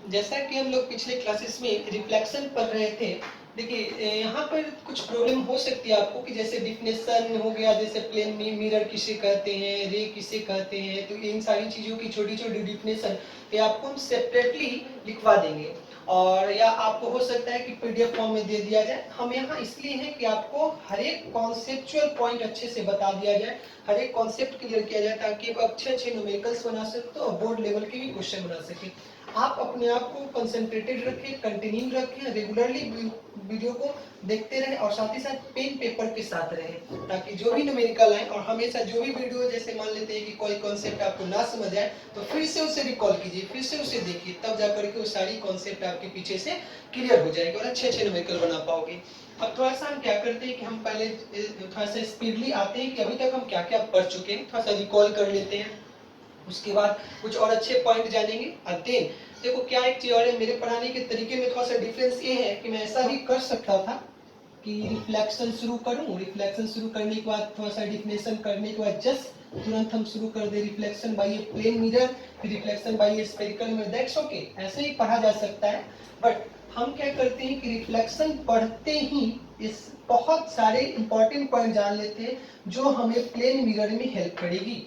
जैसा कि हम लोग पिछले क्लासेस में रिफ्लेक्शन पढ़ रहे थे, देखिए यहाँ पर कुछ प्रॉब्लम हो सकती है आपको कि जैसे डिफिनेशन हो गया, जैसे प्लेन मिरर किसे कहते हैं, रे किसे कहते हैं, तो इन सारी चीज़ों की छोटी छोटी डिफिनेशन ये आपको हम सेपरेटली लिखवा देंगे। और या आपको हो सकता है कि पीडीएफ फॉर्म में दे दिया जाए। हम यहाँ इसलिए हैं कि आपको हर एक कॉन्सेप्चुअल पॉइंट अच्छे से बता दिया जाए, हर एक कॉन्सेप्ट क्लियर किया जाए, ताकि आप अच्छे अच्छे न्यूमेरिकल्स बना सकते हो और बोर्ड लेवल के भी क्वेश्चन बना सकें। आप अपने आप को कंसंट्रेटेड रखें, कंटिन्यू रखें, रेगुलरली वीडियो को देखते रहें और साथ ही साथ पेन पेपर के साथ रहें, ताकि जो भी न्यूमेरिकल आए और हमेशा जो भी वीडियो, जैसे मान लेते हैं कि कोई कॉन्सेप्ट आपको ना समझ आए तो फिर से उसे रिकॉल कीजिए, फिर से उसे देखिए, तब जाकर के वो सारी कॉन्सेप्ट आपके पीछे से क्लियर हो जाएगी और अच्छे अच्छे न्यूमेरिकल बना पाओगे। अब थोड़ा सा हम क्या करते हैं कि हम पहले थोड़ा सा स्पीडली आते हैं कि अभी तक हम क्या क्या पढ़ चुके हैं, थोड़ा सा रिकॉल कर लेते हैं, उसके बाद कुछ और अच्छे पॉइंट जानेंगे। और देन देखो क्या एक चीज और है, मेरे पढ़ाने के तरीके में थोड़ा सा डिफरेंस ये है कि मैं ऐसा भी कर सकता था कि रिफ्लेक्शन शुरू करूं, रिफ्लेक्शन शुरू करने के बाद थोड़ा सा डिफिनेशन करने के बाद जस्ट तुरंत हम शुरू कर दे reflection by a plane mirror, फिर reflection by a spherical mirror, that's okay, ऐसे ही पढ़ा जा सकता है। बट हम क्या करते हैं कि रिफ्लेक्शन पढ़ते ही इस बहुत सारे इंपॉर्टेंट पॉइंट जान लेते हैं जो हमें प्लेन मिरर में हेल्प करेगी,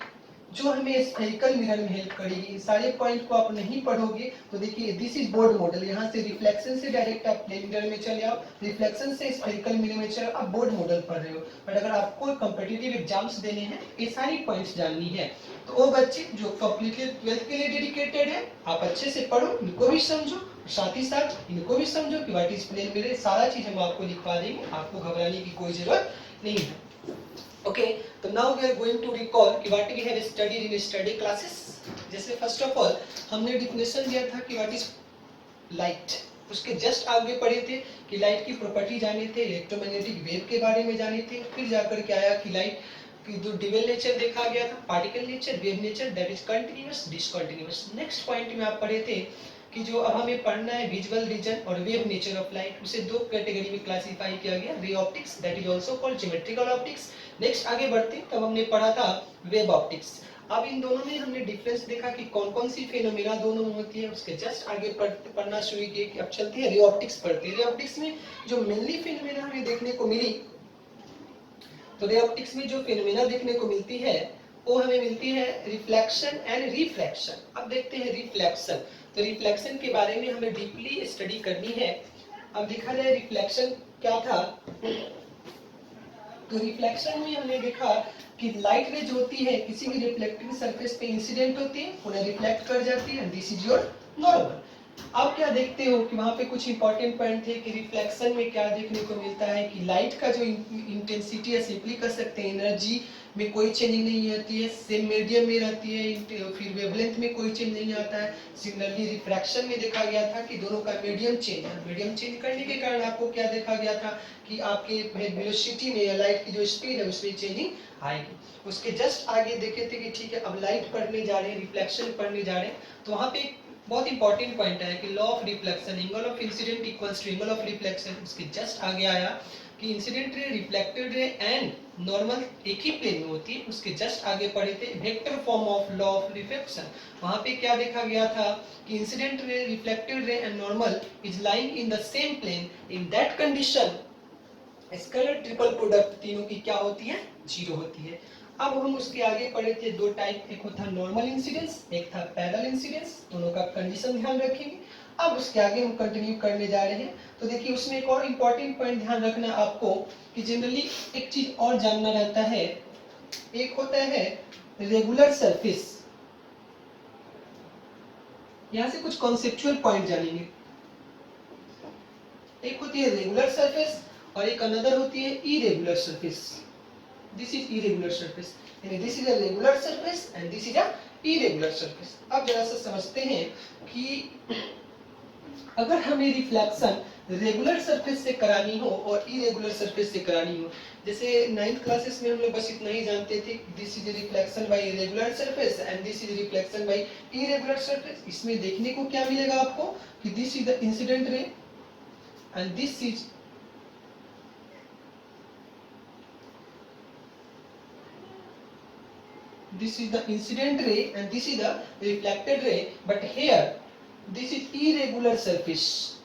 जो हमें स्फेरिकल मिरर में हेल्प करेगी। सारे पॉइंट को आप नहीं पढ़ोगे तो देखिए दिस इज बोर्ड मॉडल, यहाँ से रिफ्लेक्शन से डायरेक्ट आप प्लेन मिरर में चले आओ, रिफ्लेक्शन से स्फेरिकल मिरर में चले आप बोर्ड मॉडल पढ़ रहे हो। बट अगर आपको कॉम्पिटिटिव एग्जाम्स देने हैं, ये सारी पॉइंट्स जाननी है, तो वो बच्चे जो कम्प्लीटली 12th के लिए डेडिकेटेड है, आप अच्छे से पढ़ो, इनको भी समझो, साथ ही साथ इनको भी समझो कि व्हाट इज प्लेन मिरर, सारा चीज हम आपको लिखवा देंगे, आपको घबराने की कोई जरूरत नहीं है। Okay, so now we are going to recall what we have studied in study classes. जैसे first of all हमने definition दिया था कि what is light, उसके जस्ट आगे पढ़े थे कि लाइट की प्रॉपर्टी जाने थे, इलेक्ट्रोमैग्नेटिक वेव के बारे में जाने थे, फिर जाकर के आया कि लाइट की जो डिवेल नेचर देखा गया था, particle nature, wave nature, that is continuous, discontinuous. Next point में आप पढ़े थे कि जो अब हमें पढ़ना है विजुअल रीजन और वेव नेचर ऑफ लाइट, उसे दो कैटेगरी में क्लासिफाई किया गया, ray optics that is also called geometrical optics. Next आगे बढ़ते तब हमने पढ़ा था वेव ऑप्टिक्स। अब इन दोनों में हमने डिफरेंस देखा कि कौन कौन सी फेनोमेना दोनों में होती है, उसके जस्ट आगे पढ़ना शुरू किए कि अब चलते हैं रे ऑप्टिक्स पढ़ते हैं। रे ऑप्टिक्स में जो मेनली फेनोमेना हमें देखने को मिली, तो रे ऑप्टिक्स में जो फेनोमेना देखने को मिलती है वो हमें मिलती है रिफ्लेक्शन एंड रिफ्रैक्शन। अब देखते हैं रिफ्लेक्शन, तो रिफ्लेक्शन के बारे में हमें डीपली स्टडी करनी है। अब देखा जाए रिफ्लेक्शन क्या था, तो रिफ्लेक्शन में हमने देखा कि लाइट रे जो होती है किसी भी रिफ्लेक्टिंग सरफेस पे इंसिडेंट होती है, उन्हें रिफ्लेक्ट कर जाती है, दिस इज योर नॉर्मल। आप क्या देखते हो कि वहां पे कुछ इंपॉर्टेंट पॉइंट थे कि रिफ्लेक्शन में क्या देखने को मिलता है कि लाइट का जो इंटेंसिटी है, सिंपली कर सकते हैं एनर्जी में कोई चेंजिंग नहीं होती है, सेम मीडियम में रहती है, फिर वेवलेंथ में कोई चेंज नहीं आता है। सिमिलरली रिफ्रैक्शन में देखा गया था कि दोनों का मीडियम चेंज है, मीडियम चेंज करने के कारण आपको क्या देखा गया था कि आपके वेलोसिटी में या लाइट की जो स्पीड है उसमें चेंजिंग आएगी। उसके जस्ट आगे देखे थे कि ठीक है अब लाइट पढ़ने जा रहे हैं, रिफ्लेक्शन पढ़ने जा रहे हैं, तो वहाँ पे बहुत इंपॉर्टेंट पॉइंट है कि law of reflection, angle of incidence equals to angle of reflection. उसके जस्ट आगे आया कि incident ray, reflected ray and normal एक ही प्लेन में होती है। उसके जस्ट आगे पढ़े थे vector form of law of reflection. वहां पे क्या देखा गया था कि incident ray, reflected ray and normal is lying in the same plane, in that condition scalar triple product तीनों की क्या होती है, जीरो होती है। अब हम उसके आगे पढ़े थे दो टाइप, एक होता नॉर्मल इंसिडेंस, एक था पैरेलल इंसिडेंस, दोनों का कंडीशन ध्यान रखेंगे। अब उसके आगे हम कंटिन्यू करने जा रहे हैं, तो देखिए उसमें एक और इम्पोर्टेंट पॉइंट ध्यान रखना आपको कि जनरली एक चीज और जानना रहता है, एक होता है रेगुलर सरफेस। यहाँ से कुछ कॉन्सेप्चुअल पॉइंट जानेंगे। एक होती है रेगुलर सरफेस और एक अनदर होती है irregular surface. This is irregular surface, यानी this is a regular surface and this is a irregular surface. अब जरा सा समझते हैं कि अगर हमें रिफ्लेक्शन रेगुलर सरफेस से करानी हो और इरेगुलर सरफेस से करानी हो, जैसे 9th क्लासेस में हम लोग बस इतना ही जानते थे, this is reflection by regular surface and this is reflection by irregular surface. इसमें देखने को क्या मिलेगा आपको कि this is the incident ray and this is the incident ray and this is the reflected ray, but here this is irregular surface.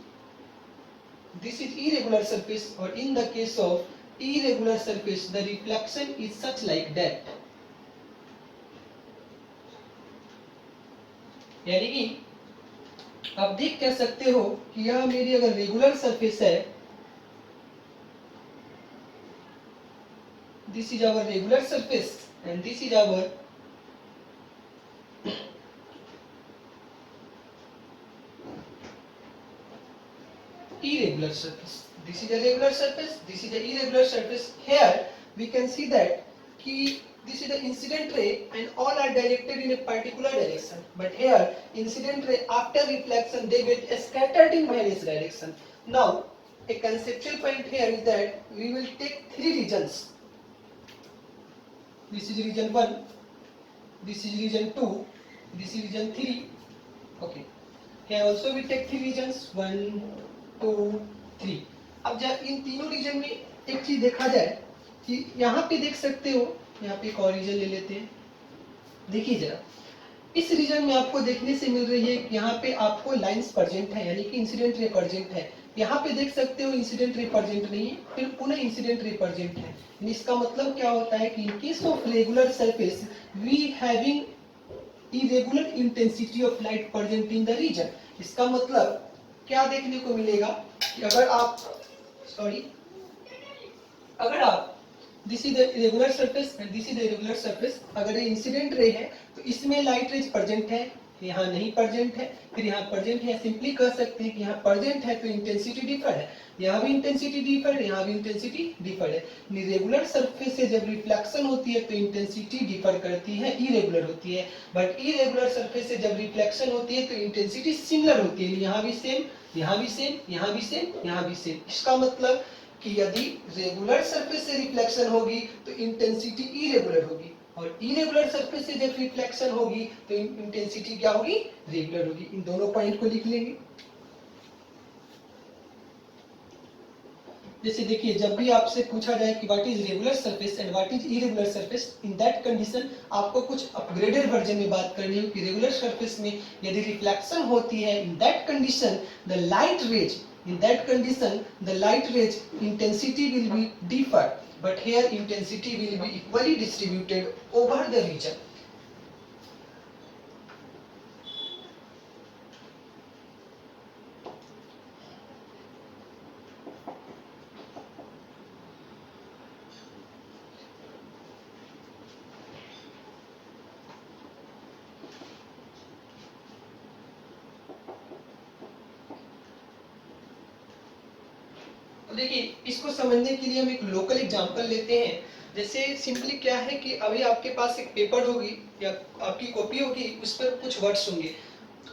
This is irregular surface, or in the case of irregular surface the reflection is such like that. यानी कि आप देख कह सकते हो कि यह मेरी अगर रेगुलर सरफेस है, this is our regular surface and this is our irregular surface. This is a regular surface, this is a irregular surface. Here we can see that कि this is the incident ray and all are directed in a particular direction, but here incident ray after reflection they get scattered in various direction. Now a conceptual point here is that we will take three regions. This is region 1, this is region 2, this is region 3. Okay, here also we take three regions 1, 2, 3. अब जब इन तीनों reason में एक चीज देखा जाए कि यहाँ पे देख सकते हो, यहाँ पे एक और रीजन ले लेते हैं. देखिए जरा, इस रीजन में आपको देखने से मिल रही है कि यहाँ पे आपको लाइंस प्रेजेंट है, यानी कि इंसिडेंट रे प्रेजेंट है. यहाँ पे देख सकते हो इंसिडेंट रे प्रेजेंट नहीं है, फिर पुनः इंसिडेंट रे प्रेजेंट है. इसका मतलब क्या होता है कि in case of regular surface we having irregular intensity of light present in the region. इसका मतलब क्या देखने को मिलेगा कि अगर आप this is the regular surface and this is the irregular surface, अगर ये इंसिडेंट रे है तो इसमें लाइट रेज प्रेजेंट है, यहाँ नहीं प्रेजेंट है, फिर यहाँ प्रेजेंट है. सिंपली कह सकते हैं कि यहाँ प्रेजेंट है तो इंटेंसिटी डिफर है, यहाँ भी इंटेंसिटी डिफर है, यहाँ भी इंटेंसिटी डिफर है. रेगुलर सरफेस से जब रिफ्लेक्शन होती है तो इंटेंसिटी डिफर करती है, इरेगुलर होती है. बट इरेगुलर सरफेस से जब रिफ्लेक्शन होती है तो इंटेंसिटी सिमिलर होती है, यहाँ भी सेम, यहाँ भी सेम, यहाँ भी सेम, यहाँ भी सेम. इसका मतलब कि यदि रेगुलर सरफेस से रिफ्लेक्शन होगी तो इंटेंसिटी इरेगुलर होगी, और इरेगुलर सरफेस से जब रिफ्लेक्शन होगी तो इंटेंसिटी क्या होगी, रेगुलर होगी. इन दोनों पॉइंट को लिख लेंगे. जैसे देखिए, जब भी आपसे पूछा जाए कि what is regular surface and what is irregular surface, in that condition आपको कुछ अपग्रेडेड वर्जन में बात करनी है कि रेगुलर सरफेस में यदि रिफ्लेक्शन होती है, इन that condition the light rays, in that condition the light rays intensity will be different, but here intensity will be equally distributed over the region. देखिए, इसको समझने के लिए हम एक लोकल एग्जांपल लेते हैं. जैसे सिंपली क्या है कि अभी आपके पास एक पेपर होगी या आपकी कॉपी होगी, उस पर कुछ वर्ड्स होंगे,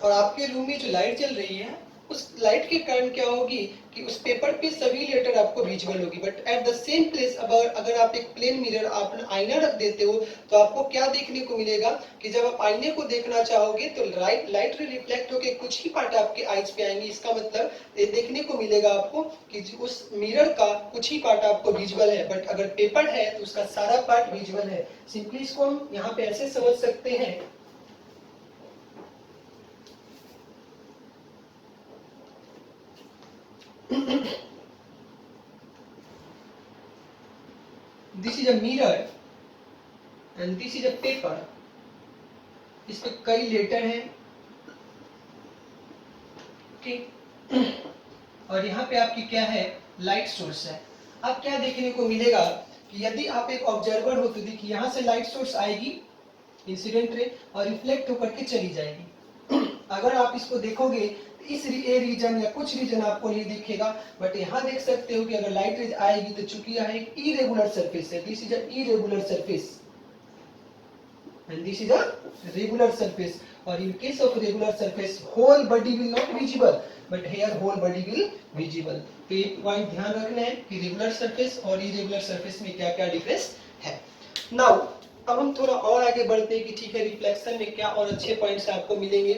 और आपके रूम में जो लाइट जल रही है उस लाइट के कारण क्या होगी कि उस पेपर पे सभी लेटर आपको विजिबल होगी. But at the same place अगर आप एक प्लेन मिरर, आप आईना रख देते हो तो आपको क्या देखने को मिलेगा कि जब आप आईने को देखना चाहोगे तो लाइट रिफ्लेक्ट होकर कुछ ही पार्ट आपके आईज पे आएंगे. इसका मतलब ये देखने को मिलेगा आपको कि उस मिरर का कुछ ही पार्ट आपको विजिबल है, बट अगर पेपर है तो उसका सारा पार्ट विजिबल है. सिंपली इसको हम यहाँ पे ऐसे समझ सकते हैं. This is a mirror and this is a paper. इस पे कई लेटर हैं, ठीक, और यहाँ पे आपकी क्या है, लाइट सोर्स है. अब क्या देखने को मिलेगा कि यदि आप एक ऑब्जर्वर हो तो देखिए यहाँ से लाइट सोर्स आएगी, इंसिडेंट रे, और रिफ्लेक्ट होकर के चली जाएगी. अगर आप इसको देखोगे इस ए रीजन या कुछ रीजन आपको नहीं दिखेगा, बट यहाँ देख सकते हो कि अगर लाइट रेज आएगी तो चूंकि यहाँ एक इरेगुलर सरफेस है, this is a irregular surface and this is a regular surface. और in case of regular surface whole body will not visible, but here whole body will visible. तो एक point ध्यान रखना है कि रेगुलर सरफेस और irregular surface में क्या क्या डिफरेंस है. नाउ अब हम थोड़ा और आगे बढ़ते हैं कि ठीक है, रिफ्लेक्शन में क्या और अच्छे पॉइंट्स आपको मिलेंगे.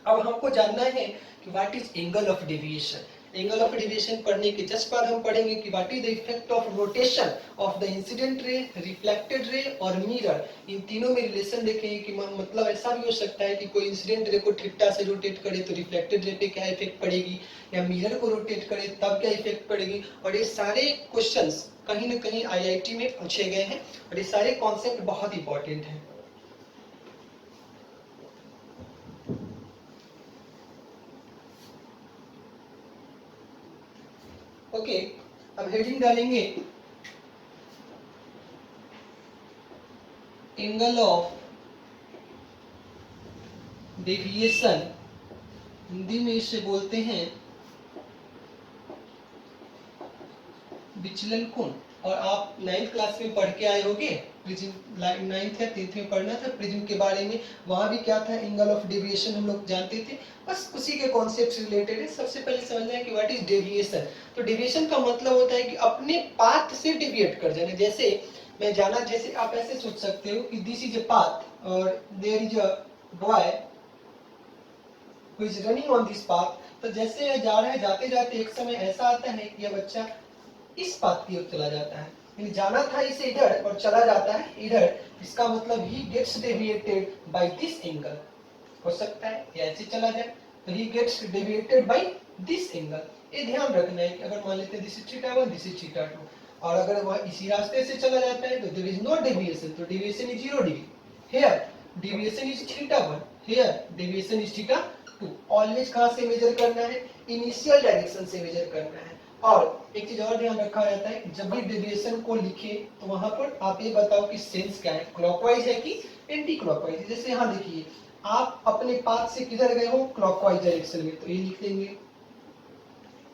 अब हमको जानना है कि what is angle of deviation. Angle of deviation पढ़ने के जस्ट बाद हम पढ़ेंगे कि what is the effect of rotation of the incident ray, reflected रे और मिरर। इन तीनों में रिलेशन देखेंगे कि मतलब ऐसा भी हो सकता है कि कोई इंसिडेंट रे को थीटा से रोटेट करे तो रिफ्लेक्टेड रे पे क्या इफेक्ट पड़ेगी, या मिरर को रोटेट करे तब क्या इफेक्ट पड़ेगी। और ये सारे क्वेश्चंस कहीं ना कहीं आईआईटी में पूछे गए हैं और ये सारे कॉन्सेप्ट बहुत इंपॉर्टेंट हैं। ओके, अब हेडिंग डालेंगे एंगल ऑफ डेविएशन, हिंदी में इसे बोलते हैं विचलन कोण। और आप 9th क्लास में पढ़ के आए होंगे प्रिज्म, 9th या 10th में पढ़ना था प्रिज्म के बारे में, वहां भी क्या था एंगल ऑफ डेविएशन हम लोग जानते थे, बस उसी के कॉन्सेप्ट से रिलेटेड है। सबसे पहले समझना है कि व्हाट इज डेविएशन। तो डेविएशन का मतलब होता है कि अपने पाथ से डेविएट कर जाना। जैसे मैं जाना, जैसे आप ऐसे सोच सकते हो कि दिस इज अ पाथ और there is a boy who is running on this path. तो जैसे यह जा रहा है, जाते जाते एक समय ऐसा आता है कि यह बच्चा इस पाथ की ओर चला जाता है, यानी जाना था इसे इधर और चला जाता है इधर। इसका मतलब he gets deviated by this angle. हो सकता है या ऐसे चला जाए तो he gets deviated by this angle. ये ध्यान रखना है कि अगर मान लेते हैं this is theta 1, this is theta 2, और अगर वह इसी रास्ते से चला जाता है तो देयर इज नो डेविएशन, तो deviation is 0 degree. Here deviation is theta 1, here deviation is theta 2। Always कहां से मेजर करना है, इनिशियल डायरेक्शन से मेजर करना है। और एक चीज और ध्यान रखा जाता है, जब भी डेविएशन को लिखे तो वहां पर आप ये बताओ कि सेंस क्या है, क्लॉकवाइज है कि एंटी क्लॉकवाइज। जैसे यहाँ देखिए, आप अपने पाथ से किधर गए हो, क्लॉकवाइज डायरेक्शन में, तो ये लिख देंगे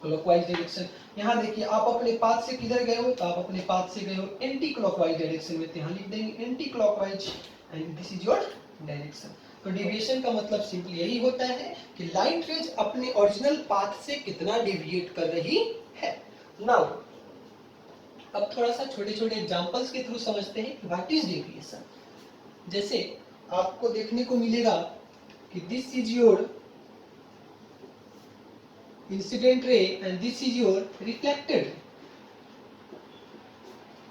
क्लॉकवाइज डायरेक्शन। यहाँ देखिए आप अपने पाथ से किधर गए हो, तो आप अपने पाथ से गए हो एंटी क्लॉकवाइज डायरेक्शन में, तो यहाँ लिख देंगे anti clockwise and this is your direction. तो डेविएशन का मतलब सिंपली यही होता है कि लाइट रेज अपने ओरिजिनल पाथ से कितना डेविएट कर रही है। नाउ अब थोड़ा सा छोटे छोटे एग्जांपल्स के थ्रू समझते हैं व्हाट इज डेविएशन। जैसे आपको देखने को मिलेगा कि this is your incident ray and this is your reflected ray.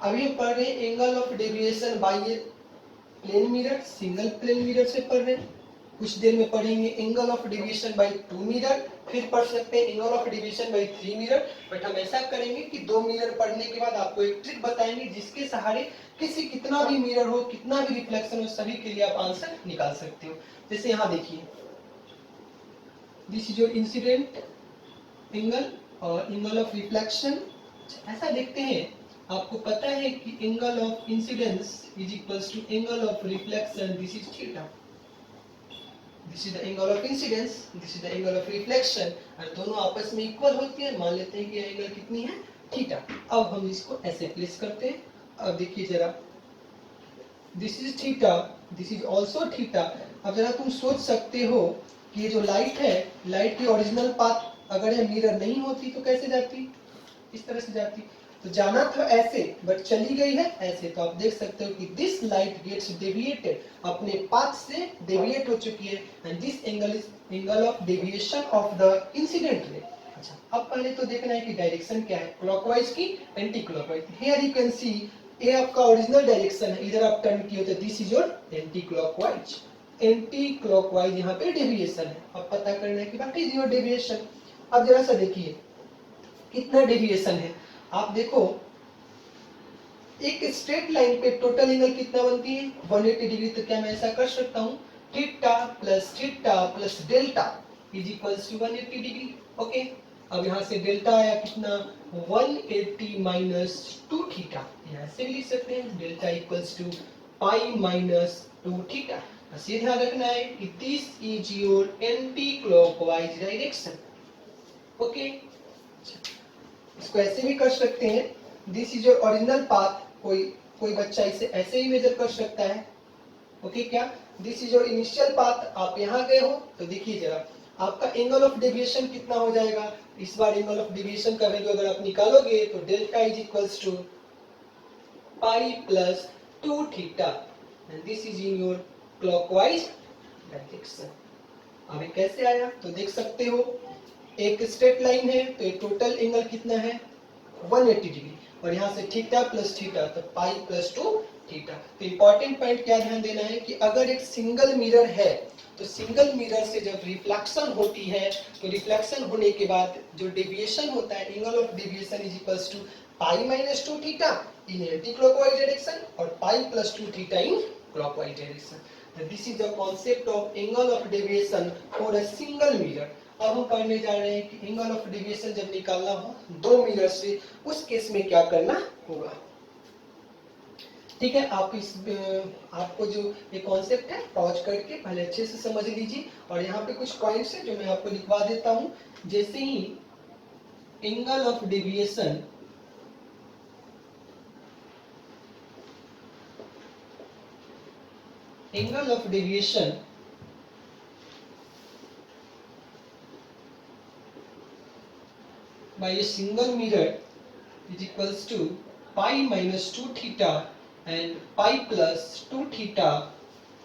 अभी पढ़ रहे angle of deviation by a plane mirror, single plane mirror से पढ़ रहे हैं। कुछ देर में पढ़ेंगे angle of deviation by 2 mirror, फिर पढ़ सकते हैं angle of deviation by 3 mirror. But हम ऐसा करेंगे कि 2 मिरर पढ़ने के बाद आपको एक ट्रिक बताएंगे जिसके सहारे किसी कितना भी मिरर हो, कितना भी रिफ्लेक्शन हो, सभी के लिए आप आंसर निकाल सकते हो। जैसे यहाँ देखिए, this is your incident angle और एंगल ऑफ रिफ्लेक्शन। ऐसा देखते हैं, आपको पता है कि angle of incidence is equals to angle of reflection, this is theta. This is the angle of incidence, this is the angle of reflection, और दोनों आपस में इक्वल होती है। मान लेते हैं कि एंगल कितनी है, थीटा। अब हम इसको ऐसे प्लेस करते हैं। अब देखिए जरा, this is theta, this is also theta. अब जरा तुम सोच सकते हो कि ये जो लाइट है, लाइट की ओरिजिनल पाथ अगर ये मिरर नहीं होती तो कैसे जाती, इस तरह से जाती। तो जाना था ऐसे बट चली गई है ऐसे। तो आप देख सकते हो कि दिस लाइट गेट्स डेविएटेड, अपने पाथ से डेविएट हो चुकी है, and this angle is angle of deviation of the incident ray. अच्छा, अब पहले तो देखना है कि डायरेक्शन क्या है, क्लॉकवाइज की anti clockwise. Here you can see ये आपका ओरिजिनल डायरेक्शन है, इधर आप टर्न किए तो this is your anti clockwise. Anti clockwise यहाँ पे डेविएशन है। अब पता करना है कि व्हाट इज योर डेविएशन। अब जरा सा देखिए कितना डेविएशन है। आप देखो एक स्ट्रेट लाइन पे टोटल एंगल कितना बनती है, 180 डिग्री। तो क्या मैं ऐसा कर सकता हूँ, theta plus delta is equals to 180 degree. Okay, अब यहाँ से डेल्टा आया कितना, 180 माइनस 2 थीटा। यहाँ से भी लिख सकते हैं delta equals to pi minus 2 theta. बस ये ध्यान रखना है कि this is your anti clockwise direction. Okay, इसको ऐसे भी कर सकते हैं, this is your original path. कोई बच्चा इसे ऐसे ही मेजर कर सकता है। ओके, क्या this is your initial path, आप यहाँ गए हो। तो देखिए जरा आपका एंगल ऑफ डेविएशन कितना हो जाएगा। इस बार एंगल ऑफ डेविएशन का वैल्यू अगर आप निकालोगे तो delta is equals to pi plus 2 theta, and this is in your clockwise direction. अब कैसे आया तो देख सकते हो एक स्ट्रेट लाइन है तो टोटल एंगल कितना है 180 डिग्री, और यहाँ से थीटा प्लस थीटा तो पाई प्लस 2 थीटा। तो इंपॉर्टेंट पॉइंट क्या ध्यान देना है कि अगर एक सिंगल मिरर है तो सिंगल मिरर से जब रिफ्लेक्शन होती है तो रिफ्लेक्शन होने के बाद जो डेविएशन होता है, angle of deviation is equals to pi minus 2 theta in anti clockwise direction और pi plus 2 theta in clockwise direction. This is the concept of angle of deviation for a single mirror. अब हम पढ़ने जा रहे हैं कि angle of deviation जब निकालना हो दो मिरर से, उस केस में क्या करना होगा। ठीक है, आप इस आपको जो ये कॉन्सेप्ट है पॉज करके पहले अच्छे से समझ लीजिए, और यहाँ पे कुछ पॉइंट्स है जो मैं आपको लिखवा देता हूँ। जैसे ही angle of deviation by a single mirror is equals to pi minus 2 theta and pi plus 2 theta,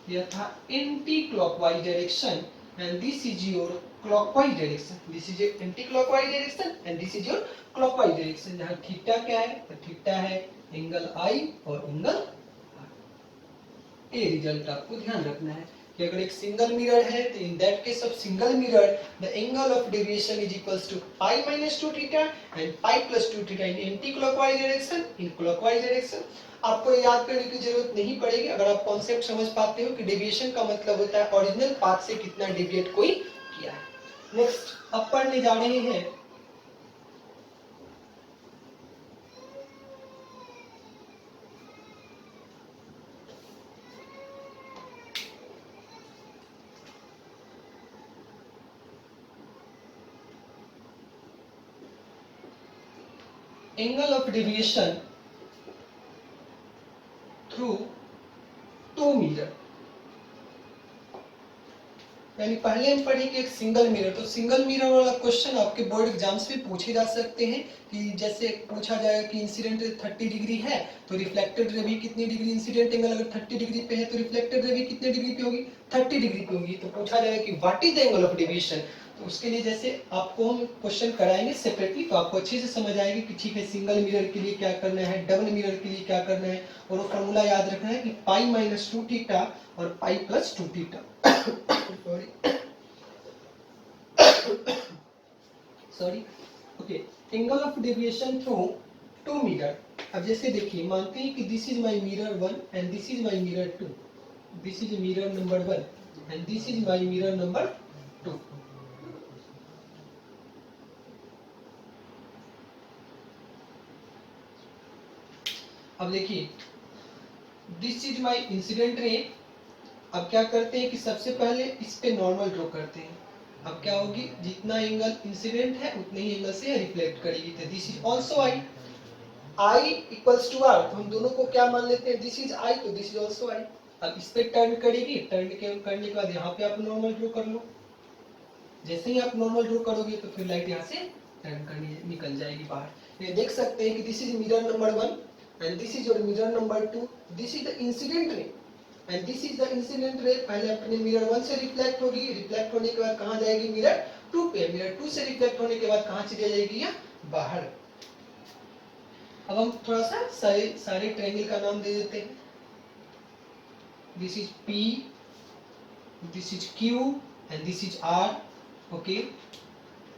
यह था anti clockwise direction and this is your clockwise direction, this is your anti clockwise direction and this is your clockwise direction। जहाँ theta क्या है तो theta है angle आई और angle are. ये result आपको ध्यान रखना है कि अगर एक सिंगल मिरर है तो in that case of single mirror the angle of deviation is equals to pi minus 2 theta and pi plus 2 theta in anti clockwise direction in clockwise direction. आपको याद करने की जरूरत नहीं पड़ेगी अगर आप कॉन्सेप्ट समझ पाते हो कि डेविएशन का मतलब होता है ओरिजिनल पाथ से कितना डेविएट कोई किया है। नेक्स्ट अब पढ़ने जा रहे हैं angle of deviation through two mirror. यानी पहले हम पढ़े कि एक सिंगल मिरर, तो सिंगल मिरर वाला क्वेश्चन आपके बोर्ड एग्जाम्स में पूछे जा सकते हैं कि जैसे पूछा जाएगा कि इंसिडेंट 30 डिग्री है तो रिफ्लेक्टेड रे भी कितनी डिग्री, इंसिडेंट एंगल अगर 30 डिग्री पे है तो रिफ्लेक्टेड रे भी कितने डिग्री पे होगी 30 डिग्री पे होगी। तो पूछा जाएगा कि what is the angle of deviation, तो उसके लिए जैसे आपको हम क्वेश्चन कराएंगे सेपरेटली तो आपको अच्छे से समझ आएगी कि ठीक है सिंगल मिरर के लिए क्या करना है, डबल मिरर के लिए क्या करना है, और वो फॉर्मूला याद रखना है कि पाई माइनस 2 थीटा और pi plus 2 theta. Sorry okay, angle of deviation through two mirror. अब जैसे देखिए मानते हैं कि this is my mirror 1 and this is my mirror 2, this is mirror number 1 and this is my mirror number 2। अब देखिए this is my incident ray. अब क्या करते हैं कि सबसे पहले इस पे नॉर्मल ड्रॉ करते हैं। अब क्या होगी, जितना एंगल इंसिडेंट है उतने ही एंगल से रिफ्लेक्ट करेगी। तो this is also I, I equals to R, तो हम दोनों को क्या मान लेते हैं, दिस इज आई तो दिस इज आल्सो आई। अब इस पे टर्न करेगी, टर्न करने के बाद यहाँ पे आप नॉर्मल ड्रॉ कर लो। जैसे ही आप नॉर्मल ड्रॉ करोगे तो फिर लाइट यहाँ से टर्न करनी निकल जाएगी बाहर। ये देख सकते हैं कि this is mirror number 1 and this is your mirror number 2, this is the incident ray and this is the incident ray. पहले अपने मिरर 1 से रिफ्लेक्ट होगी, रिफ्लेक्ट होने के बाद कहाँ जाएगी मिरर 2 पे, मिरर 2 से रिफ्लेक्ट होने के बाद कहाँ चली जाएगी या बाहर। अब हम थोड़ा सा सारे ट्रायंगल का नाम दे देते हैं। This is P, this is Q and this is R। Okay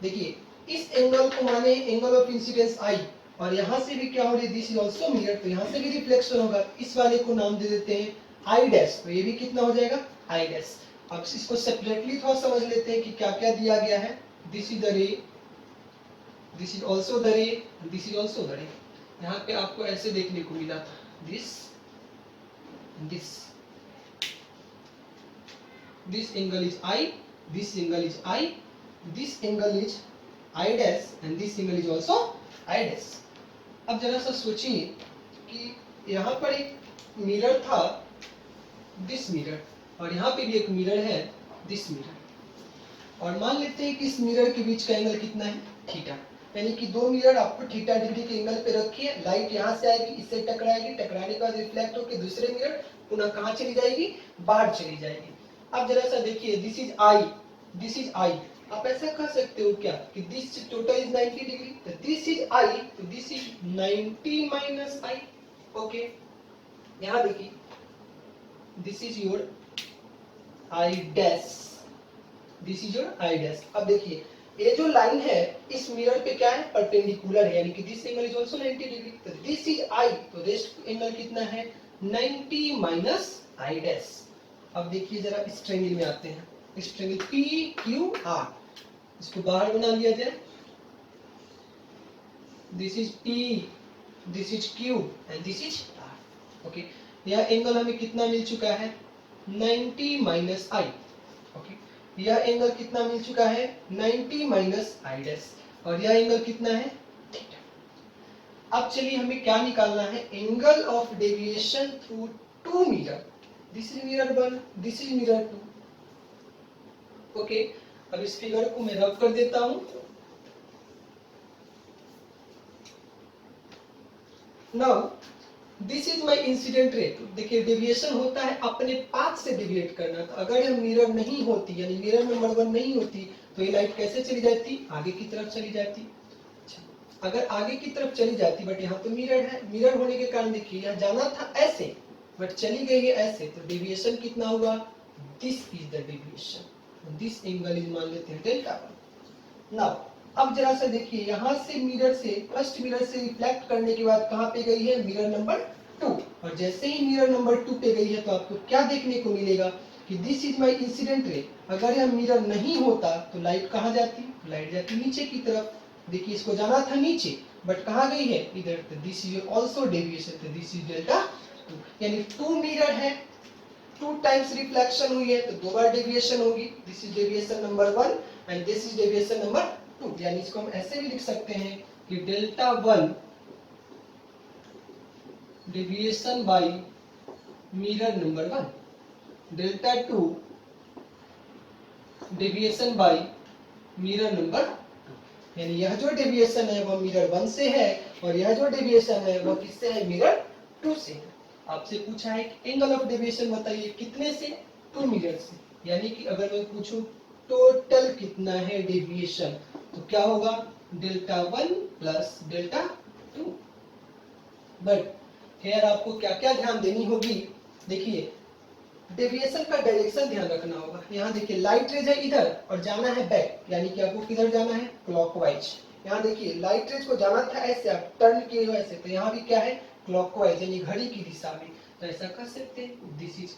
देखिए इस एंगल को माने एंगल ऑफ इंसिडेंस I, और यहाँ से भी क्या हो रही है, दिस इज आल्सो मिरर, तो यहाँ से भी रिफ्लेक्शन होगा। इस वाले को नाम दे देते हैं I डैश, तो ये भी कितना हो जाएगा I डैश। अब इसको सेपरेटली थोड़ा समझ लेते हैं कि क्या क्या दिया गया है। दिस इज द रे, दिस इज आल्सो द रे, दिस इज आल्सो द रे। यहाँ पे आपको ऐसे देखने को मिला था, this angle is I, this angle is I, this angle is I dash and this angle is also I dash. अब जरा सा सोचिए कि यहाँ पर एक मिरर था, दिस मिरर, और यहाँ पे भी एक मिरर है, दिस मिरर, और मान लेते हैं कि इस मिरर के बीच का एंगल कितना है थीटा, यानी कि दो मिरर आपको थीटा डिग्री के एंगल पे रखिए। लाइट यहाँ से आएगी, इससे टकराएगी, टकराने के बाद रिफ्लेक्ट होकर दूसरे मिरर पुनः कहाँ चली जाएगी, बाहर चली जाएगी। अब जरा सा देखिए this is I, this is I, आप ऐसा कह सकते हो क्या कि दिस टोटल इज 90 डिग्री, तो दिस इज आई, तो this is 90 minus I. Okay, यहाँ देखिए this is your I dash, this is your I dash. अब देखिए ये जो लाइन है इस मिरर पे क्या है, परपेंडिकुलर है, यानी कि this angle is also 90 degree, तो दिस इज आई, तो रेस्ट एंगल कितना है 90 माइनस आई डैश। अब देखिए जरा इस ट्रायंगल में आते हैं, इस ट्रायंगल पी क्यू आर, इसको बाहर बना लिया जाए, this is P, this is Q and this is R. Okay, यह एंगल हमें कितना मिल चुका है 90 माइनस आई। ओके, यह एंगल कितना मिल चुका है 90 माइनस आई डैश, और यह एंगल कितना है थीटा। अब चलिए हमें क्या निकालना है, angle of deviation through two mirror, this is mirror 1, this is mirror 2। Okay, अब इस फिगर को मैं रब कर देता हूं। Now this is my incident ray. देखिए डेविएशन होता है अपने पाथ से डेविएट करना, तो अगर यह मिरर नहीं होती, यानी मिरर नंबर 1 नहीं होती, तो ये लाइट कैसे चली जाती, आगे की तरफ चली जाती। अच्छा, अगर आगे की तरफ चली जाती, बट यहाँ तो मिरर है, मिरर होने के कारण देखिए यहाँ जाना था ऐसे बट चली गई है ऐसे, तो डेविएशन कितना हुआ, this is the deviation, this angle is मान लेते हैं डेल्टा 1। नाउ अब जरा सा देखिए यहाँ से मिरर से, फर्स्ट मिरर से रिफ्लेक्ट करने के बाद कहाँ पे गई है, मिरर नंबर 2, और जैसे ही मिरर नंबर 2 पे गई है तो आपको क्या देखने को मिलेगा कि this is my incident ray. अगर यह मिरर नहीं होता तो लाइट कहाँ जाती, लाइट जाती नीचे की तरफ। देखिए इसको जाना था नीचे बट कहाँ गई है इधर, तो दिस इज आल्सो डेविएशन, तो दिस इज डेल्टा 2, यानी 2 मिरर है, 2 टाइम्स रिफ्लेक्शन हुई है तो 2 बार डेविएशन होगी। This is deviation number 1 and this is deviation number 2, यानी इसको हम ऐसे भी लिख सकते हैं कि delta 1 deviation by mirror number 1, delta 2 deviation by mirror number 2, यानी यह जो डेविएशन है वह मिरर 1 से है और यह जो डेविएशन है वह किससे है, मिरर 2 से है। आपसे पूछा है कि एंगल ऑफ डेविएशन बताइए कितने से, 2 मिरर से, यानी कि अगर मैं पूछूं टोटल कितना है डेविएशन, तो क्या होगा delta 1 plus delta 2। But here आपको क्या क्या ध्यान देनी होगी, देखिए डेविएशन का डायरेक्शन ध्यान रखना होगा। यहाँ देखिए लाइट रेज है इधर और जाना है बैक, यानी कि आपको किधर जाना है, क्लॉकवाइज। यहाँ देखिए लाइट रेज को जाना था ऐसे, आप टर्न किए हो ऐसे, तो यहाँ भी क्या है क्लॉकवाइज, यानी घड़ी की दिशा में। तो ऐसा कर सकते हैं दिस इज